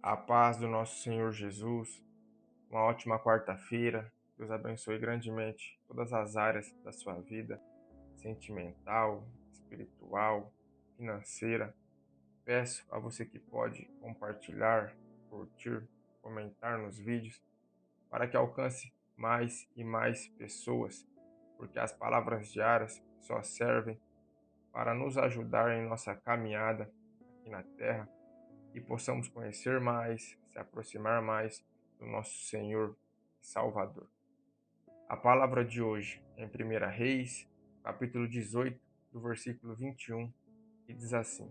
A paz do nosso Senhor Jesus, uma ótima quarta-feira. Deus abençoe grandemente todas as áreas da sua vida, sentimental, espiritual, financeira. Peço a você que pode compartilhar, curtir, comentar nos vídeos, para que alcance mais e mais pessoas, porque as palavras diárias só servem para nos ajudar em nossa caminhada aqui na terra e possamos conhecer mais, se aproximar mais do nosso Senhor e Salvador. A palavra de hoje é em 1 Reis, capítulo 18, do versículo 21, e diz assim: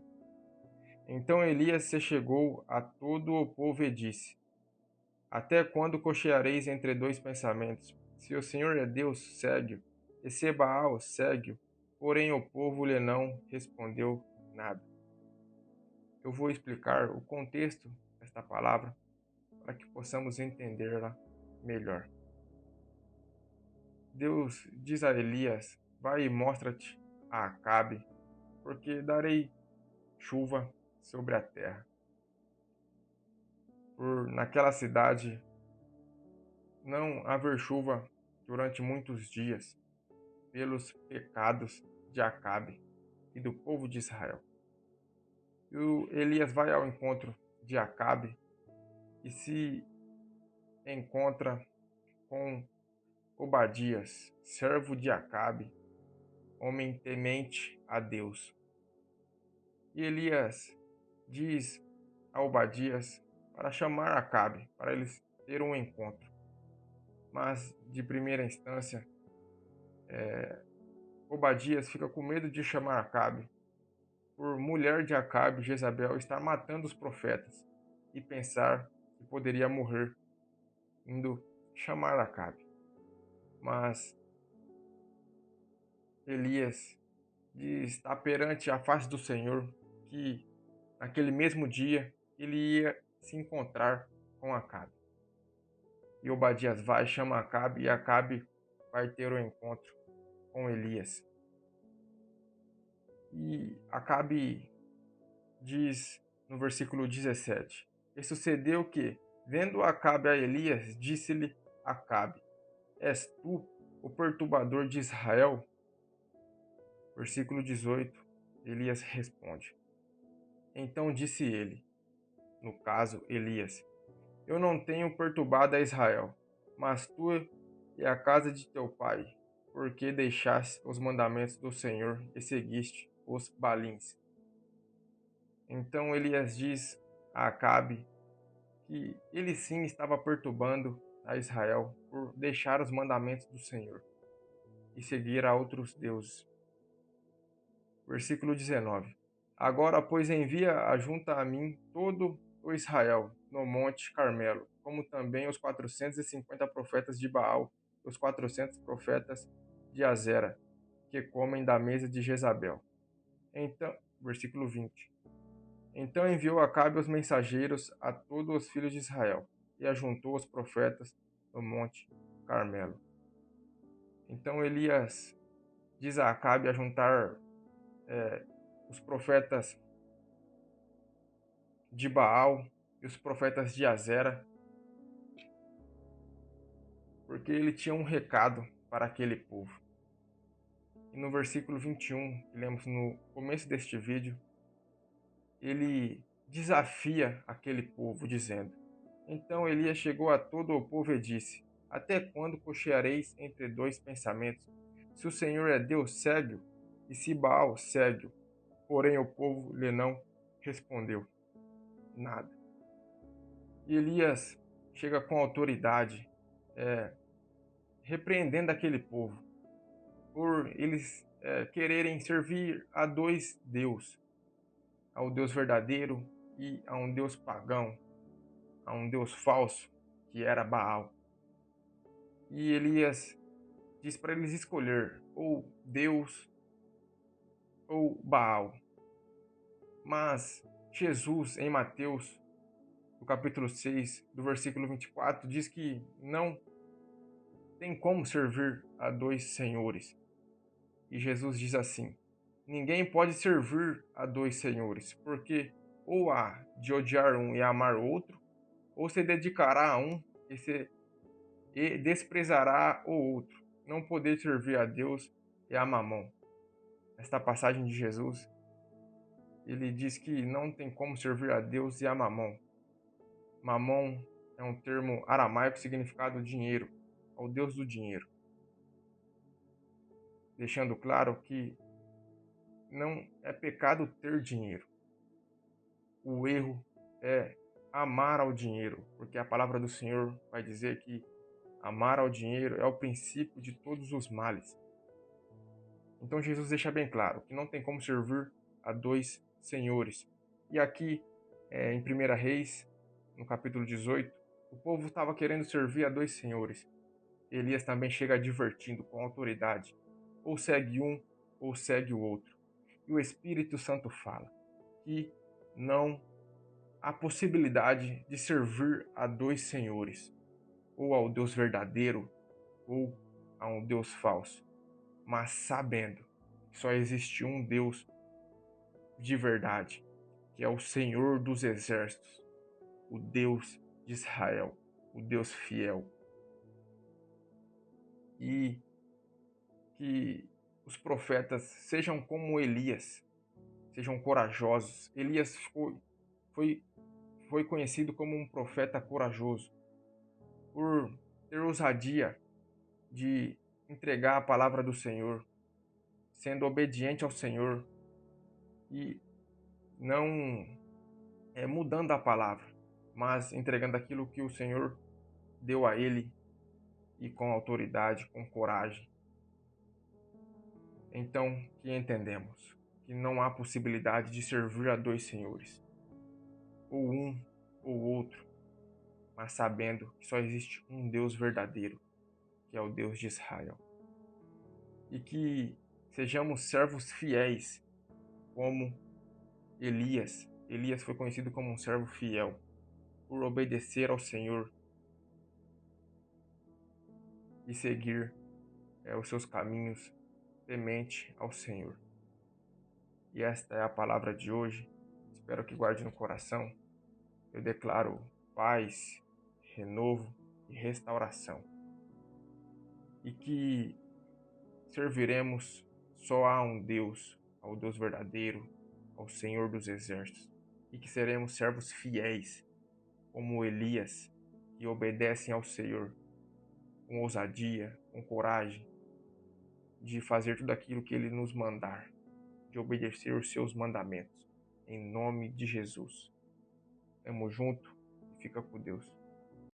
Então Elias se chegou a todo o povo e disse: Até quando cocheareis entre dois pensamentos? Se o Senhor é Deus, segue-o, e se Baal, segue-o. Porém o povo lhe não respondeu nada. Eu vou explicar o contexto desta palavra para que possamos entendê-la melhor. Deus diz a Elias: Vai e mostra-te a Acabe, porque darei chuva sobre a terra. Por naquela cidade não haver chuva durante muitos dias, pelos pecados de Acabe e do povo de Israel. E o Elias vai ao encontro de Acabe e se encontra com Obadias, servo de Acabe, homem temente a Deus. E Elias diz a Obadias para chamar Acabe, para eles ter um encontro. Mas, de primeira instância, Obadias fica com medo de chamar Acabe, por mulher de Acabe, Jezabel, estar matando os profetas e pensar que poderia morrer indo chamar Acabe. Mas Elias diz estar perante a face do Senhor que naquele mesmo dia ele ia se encontrar com Acabe. E Obadias vai, chama Acabe, e Acabe vai ter o encontro com Elias. E Acabe diz no versículo 17: E sucedeu que, vendo Acabe a Elias, disse-lhe Acabe: És tu o perturbador de Israel? Versículo 18: Elias responde: Então disse ele, no caso Elias: Eu não tenho perturbado a Israel, mas tu e a casa de teu pai, porque deixaste os mandamentos do Senhor e seguiste os balins. Então Elias diz a Acabe que ele sim estava perturbando a Israel por deixar os mandamentos do Senhor e seguir a outros deuses. Versículo 19. Agora, pois, envia ajunta a mim todo o Israel no monte Carmelo, como também os 450 profetas de Baal e os 400 profetas de Azera, que comem da mesa de Jezabel. Então, versículo 20. Então enviou Acabe os mensageiros a todos os filhos de Israel, e ajuntou os profetas no monte Carmelo. Então Elias diz a Acabe ajuntar os profetas de Baal e os profetas de Azera, porque ele tinha um recado para aquele povo. E no versículo 21, que lemos no começo deste vídeo, ele desafia aquele povo, dizendo: Então Elias chegou a todo o povo e disse: Até quando cocheareis entre dois pensamentos? Se o Senhor é Deus, segue-o, e se Baal, segue-o. Porém o povo lhe não respondeu nada. E Elias chega com autoridade, repreendendo aquele povo por eles quererem servir a dois deuses, ao Deus verdadeiro e a um Deus pagão, a um Deus falso, que era Baal. E Elias diz para eles escolher ou Deus ou Baal. Mas Jesus, em Mateus, no capítulo 6, do versículo 24, diz que não tem como servir a dois senhores. E Jesus diz assim: Ninguém pode servir a dois senhores, porque ou há de odiar um e amar o outro, ou se dedicará a um e desprezará o outro. Não poder servir a Deus e a Mamon. Esta passagem de Jesus, ele diz que não tem como servir a Deus e a Mamon. Mamon é um termo aramaico significado dinheiro, ao Deus do dinheiro, deixando claro que não é pecado ter dinheiro. O erro é amar ao dinheiro, porque a palavra do Senhor vai dizer que amar ao dinheiro é o princípio de todos os males. Então Jesus deixa bem claro que não tem como servir a dois senhores. E aqui, em 1 Reis, no capítulo 18, o povo estava querendo servir a dois senhores. Elias também chega advertindo com autoridade: ou segue um, ou segue o outro. E o Espírito Santo fala que não há possibilidade de servir a dois senhores, ou ao Deus verdadeiro, ou a um Deus falso, mas sabendo que só existe um Deus de verdade, que é o Senhor dos Exércitos, o Deus de Israel, o Deus fiel. E que os profetas sejam como Elias, sejam corajosos. Elias foi, foi conhecido como um profeta corajoso por ter ousadia de entregar a palavra do Senhor, sendo obediente ao Senhor e não mudando a palavra, mas entregando aquilo que o Senhor deu a ele e com autoridade, com coragem. Então, que entendemos que não há possibilidade de servir a dois senhores, ou um ou outro, mas sabendo que só existe um Deus verdadeiro, que é o Deus de Israel. E que sejamos servos fiéis, como Elias. Elias foi conhecido como um servo fiel, por obedecer ao Senhor e seguir os seus caminhos temente ao Senhor. E esta é a palavra de hoje. Espero que guarde no coração. Eu declaro paz, renovo e restauração. E que serviremos só a um Deus, ao Deus verdadeiro, ao Senhor dos Exércitos. E que seremos servos fiéis, como Elias, que obedecem ao Senhor com ousadia, com coragem, de fazer tudo aquilo que Ele nos mandar, de obedecer os seus mandamentos. Em nome de Jesus. Tamo junto e fica com Deus.